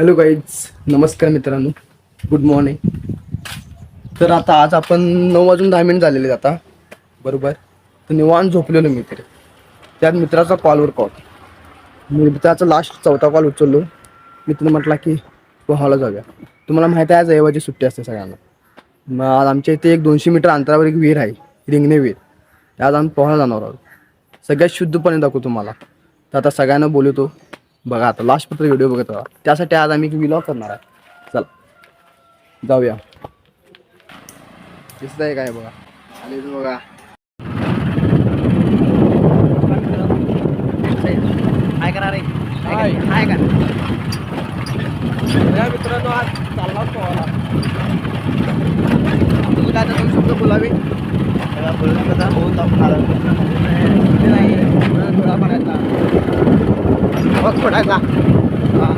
Hello guys, नमस्कार मित्रांनो, good morning. तर आता आज आपण 9:10 झालेले आता बरोबर. तर निवांत झोपलेलो मी तरी त्यात मित्राचा कॉलवर कॉल. मित्राचा लास्ट चौथा कॉल उचललो. मित्र म्हटला की पोहायला जाऊया. तुम्हाला माहिती आहे आज रविवारची सुट्टी असते सगळ्यांना. मग आज आमच्या इथे एक 200 मीटर अंतरावर एक विहीर आहे, रिंगणे विहीर. आज आम्ही पोहायला जाणार आहोत. सगळ्यात शुद्ध पाणी दाखवतो तुम्हाला. तर आता सगळ्यांना बोलवतो. बघा आता लास्ट पत्र व्हिडिओ बघत राहा. त्यासाठी आज आम्ही व्लॉग करणार आहे. चला जाऊया. दिसत आहे काय बघा, आणि बघा काय करणार आहे, काय का मित्रांनो. आज चालला पोहायला. तुम्ही काय दोन शब्द बोलावे. थोडा मारायचा मग फोडायचा. हां,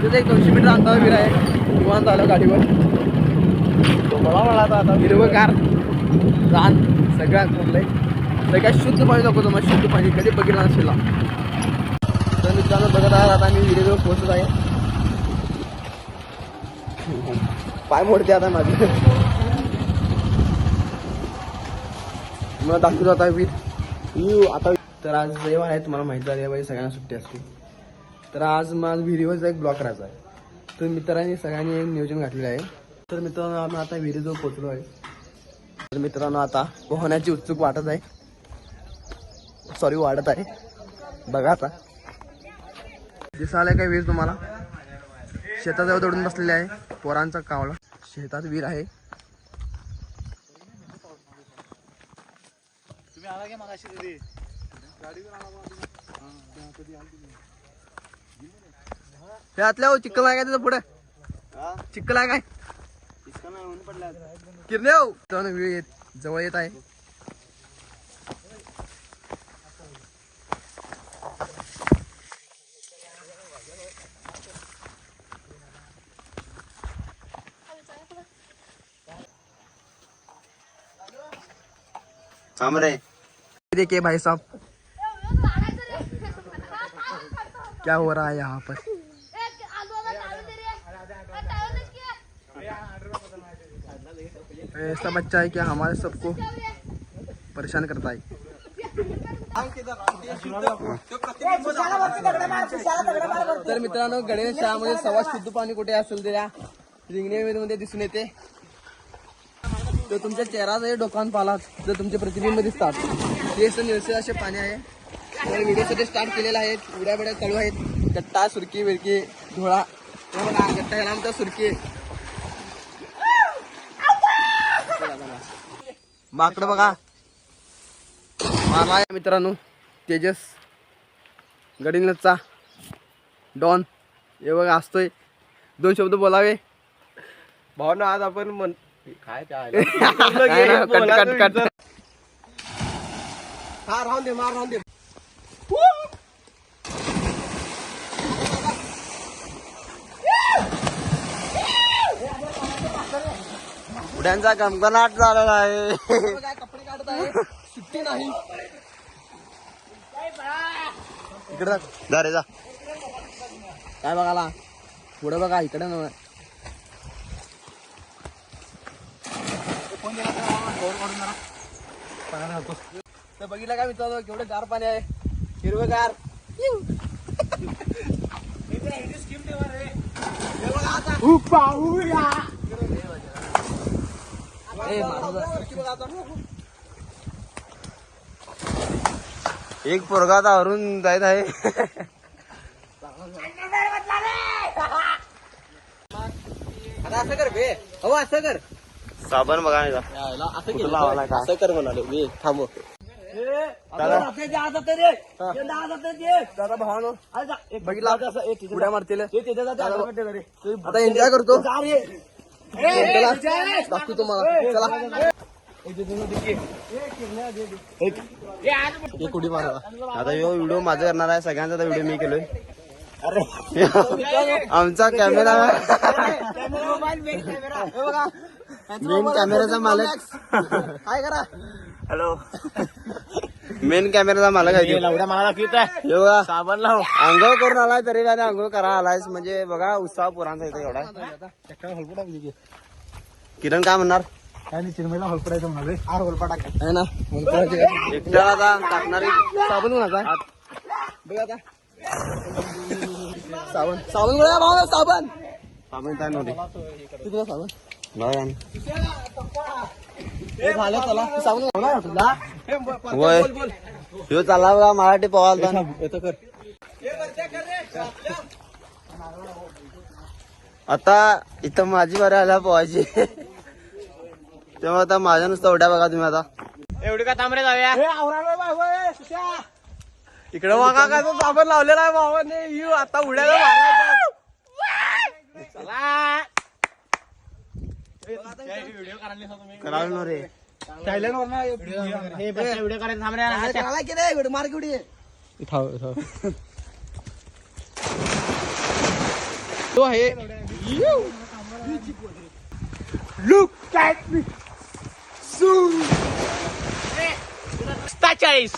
तिथे एक 200 मीटर अंतरावर विहीर आहे. निवांत आलं गाडीवर. मला म्हणाला आता हिरवंगार रान सगळ्यात कुठलंय. सगळ्यात शुद्ध पाणी दाखवतो. मग शुद्ध पाणी कधी बघितलं नसेल. तर मित्रांनो बघत आहात आता मी विहिरीजवळ पोहोचत आहे. पाय मोडते आता माझे. मला दाखवतो आता विहीर आता. तर आज रविवार आहे, तुम्हाला माहिती आहे रविवारी सगळ्यांना सुट्टी असते. तर आज माझं विहिरीवरचा एक ब्लॉग करायचा आहे. तर मित्रांनी सगळ्यांनी नियोजन घातलेलं आहे. तर मित्रांनो आम्ही आता विहिरीजवळ पोहोचलो आहे. तर मित्रांनो आता पोहण्याची उत्सुक वाटत आहे. वाढत आहे. बघा आता दिसायला काय विहीर तुम्हाला. शेताजवळ दौडून बसलेले आहे. पोरांचा कावळा. शेतात विहीर आहे. तुम्ही आला की मगाशी तिथे गाडीवर आतल्या चिखल आहे काय त्याचं पुढे. चिखल आहे काय किरणे विहीर जवळ येत आहे. देखिए भाई साहब क्या हो रहा है यहाँ पर. ऐसा बच्चा है क्या हमारे सबको परेशान करता है. तर मित्रांनो गणेश शाळामध्ये सर्वात शुद्ध पाणी कुठे असेल तर या रिंगणे मध्ये दिसून येते. तर तुमच्या चेहरा डोकान पालात जर तुमचे प्रतिबिंब दिसतात ते निळसर असे पाणी आहे. तर व्हिडिओसाठी स्टार्ट केलेला आहे. उड्या बिड्या चालू आहेत. गट्टा सुरकी विरकी धोळा बघा. गट्टा ह्याला आमचा सुरकी. माकड बघा मारला मित्रांनो. तेजस गडिंगलजचा डॉन हे बघा असतोय. 2 शब्द बोलावे भावना. आज आपण काय कट हा राहून दे, मार राहून दे. उड्यांचा गमगनाट झालेला आहे. कपडे काढत आहे. सुट्टी नाही इकडे जा रे जा. काय बघाला पुढे बघा इकडे न. तर बघितलं का मित्रांनो केवढं गार पाणी आहे. हिरवगार. एक पोरगा आता हरून जायत आहे. आता असं कर बे. हो असं कर. साबण बघा असं कर म्हणाले मी. थांब दादा भावानो बघितला उड्या मारतील. आता एन्जॉय करतो. दाखवतो मला. चला एक उडी मारा. आता यो व्हिडिओ माझा करणार आहे. सगळ्यांचा व्हिडिओ मी केलोय. आमचा कॅमेरा मेन कॅमेराचा मालक काय करा. हॅलो मेन कॅमेराचा मला काय बघा साबण लाव आंघोळ करून आलाय तरी काय आंघोळ करा आलायस म्हणजे बघा उत्साह पुरांचा येतो एवढा किरण काय म्हणणार काय नाही चिरमेला हलपडायचं म्हणाले आहे ना एकट्याला आता टाकणारी साबण कोणाचा बघ आता साबण साबण गोळ्या भाऊ साबण साबण काय नव्हते किती साबण बघा हे झालं चला साबण होणार ना तुला होय ह्यो चालला बघा मराठी पोहायला येतो कर आता इथं माझी बरं आल्या पोहायची तेव्हा आता माझ्या नुसतं उड्या बघा तुम्ही आता एवढी का तांबरे जाऊया इकडे बघा काय तो साबण लावलेला आहे भावाने यू आता उड्याला मारायचं. करावं ना रे व्हिडिओ करायचं थांबरे मार केवढी तो आहे लुक ॲट मी 40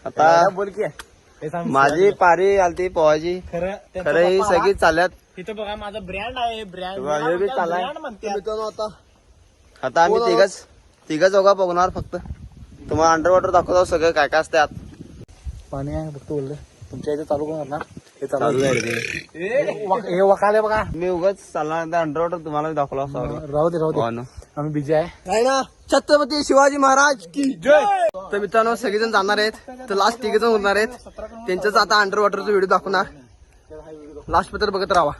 आता बोल की माझी पारी आलती पोहायची खरं ही सगळी चालल्यात तिथं बघा माझा ब्रँड आहे बघा, हे बी चालाय. ब्रँड म्हणते मित्रांनो आता आता आम्ही तिघच चौघा बघणार फक्त तुम्हाला अंडर वॉटर दाखवतो सगळं काय काय असते आत पाणी आहे फक्त बोललं तुमच्या इथे चालू करणार ना हे चालू आहे रे. हे वकाले बघा मी उगाच चालणार अंडर वॉटर तुम्हाला दाखवला असं राहू दे आम्ही बिजी आहे आहे ना छत्रपती शिवाजी महाराज की जय. तर मित्रांनो सगळेजण जाणार आहेत तर लास्ट तिघ जण उरणार आहेत त्यांच्याच आता अंडर वॉटरचा व्हिडिओ दाखवणार लास्ट पत्र बघत राहा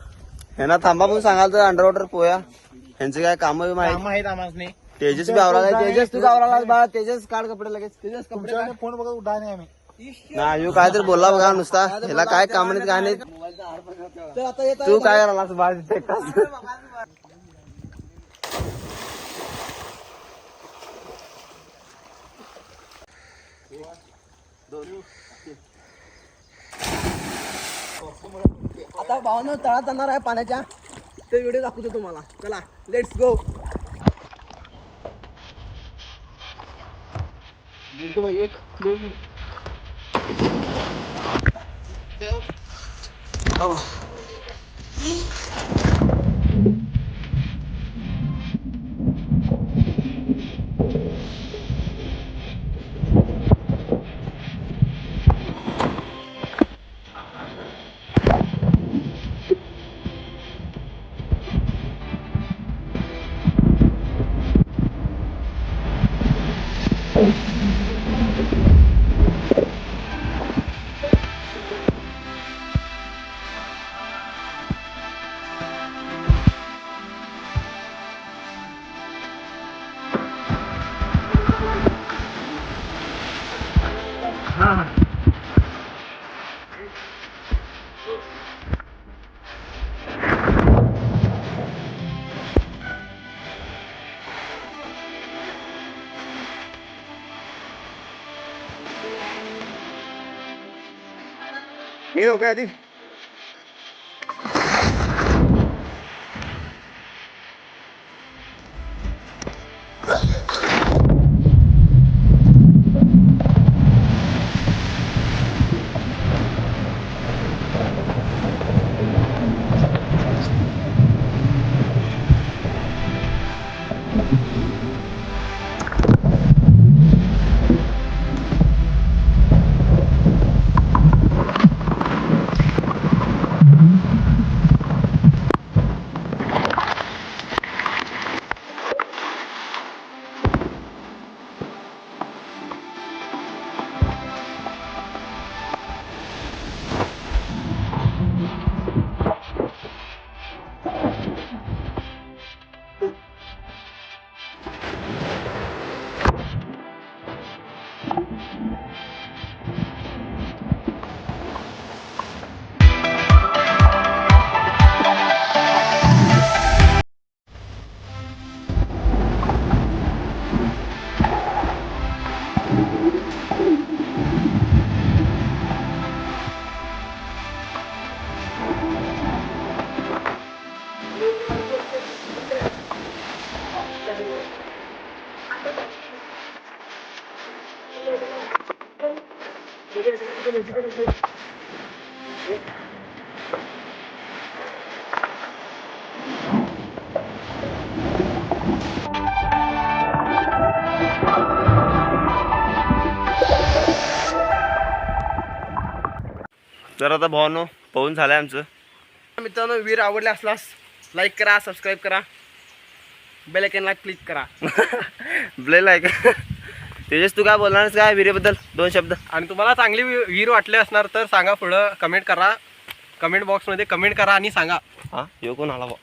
ह्यांना थांबा म्हणून सांगाल तर अंडर वॉटर पोया ह्यांचे काय काम माहिती काम आहेत आम्हाला तेजस बी आवराला तेजस तू आवराला बाळा तेजस काढ कपडे लगेच तेजस कपडे काढ. फोन बघा उडा नाही आम्ही ना यो काय तर बोलला बघा नुसता ह्याला काय काम नाही काय नाही तर आता येत तू काय करायला बाळ आता भावानं तळात जाणार आहे पाण्याच्या ते व्हिडिओ दाखवतो तुम्हाला चला लेट्स गो एक दोन हे हो काय आधी तर आता भावानो पाहून झालंय आमचं. मित्रांनो विहीर आवडले असल्यास लाईक करा, सबस्क्राईब करा, बेल आयकॉनला क्लिक करा. ब्लेल आहे का तेजस, तू काय बोलणारस काय विहिरीबद्दल 2 शब्द? आणि तुम्हाला चांगली विहीर वाटली असणार तर सांगा, पुढं कमेंट करा, कमेंट बॉक्समध्ये कमेंट करा आणि सांगा. हा ह्यो कोण आला बा?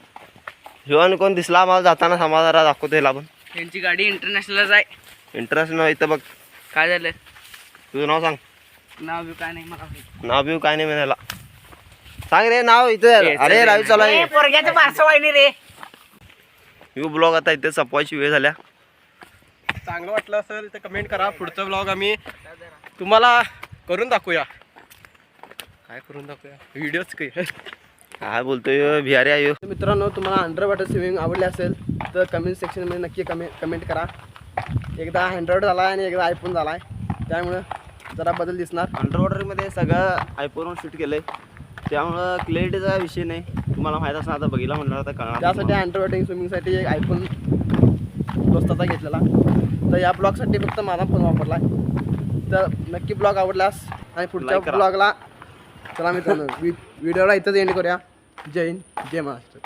ह्यो आणि कोण दिसला आम्हाला जाताना? समाधारा दाखवतो ह्याला पण. त्यांची गाडी इंटरनॅशनलच आहे. इंटरेस्ट इथं बघ. काय झालं? तुझं नाव सांग. नाव बी काय नाही मला माहित. नाव बिव काय नाही म्हणायला सांग रे नाव इथं. अरे लाईव्ह चालू आहे. पोरग्याचं बारसं वाहिनी रे. ह्यो ब्लॉग आता इथे संपवायची वेळ झाल्या. चांगलं वाटलं असेल तर कमेंट करा. पुढचं ब्लॉग आम्ही तुम्हाला करून दाखवूया. काय करून दाखवूया? व्हिडिओच काही. काय बोलतोय बिहारी आहे ह्यो. तर मित्रांनो तुम्हाला अंडर वॉटर स्विमिंग आवडले असेल तर कमेंट सेक्शनमध्ये नक्की कमेंट करा. एकदा अँड्रॉइड झाला आहे आणि एकदा आयफोन झाला आहे, त्यामुळं जरा बदल दिसणार. अंडरवॉटरमध्ये सगळं आयफोनवर शूट केलं आहे, त्यामुळं क्लॅरिटीचा विषय नाही. तुम्हाला माहीत असणार, आता बघितला म्हणलं आता कळणार. त्यासाठी अंडर वॉटर स्विमिंगसाठी एक आयफोन दोस्ताचा घेतलेला. तर या ब्लॉगसाठी फक्त माझा फोन वापरला आहे. तर नक्की ब्लॉग आवडल्यास आणि पुढच्या Like करा. ब्लॉगला चला मित्रांनो व्हिडिओला इथंच एंड करूया. जय हिंद, जय महाराष्ट्र.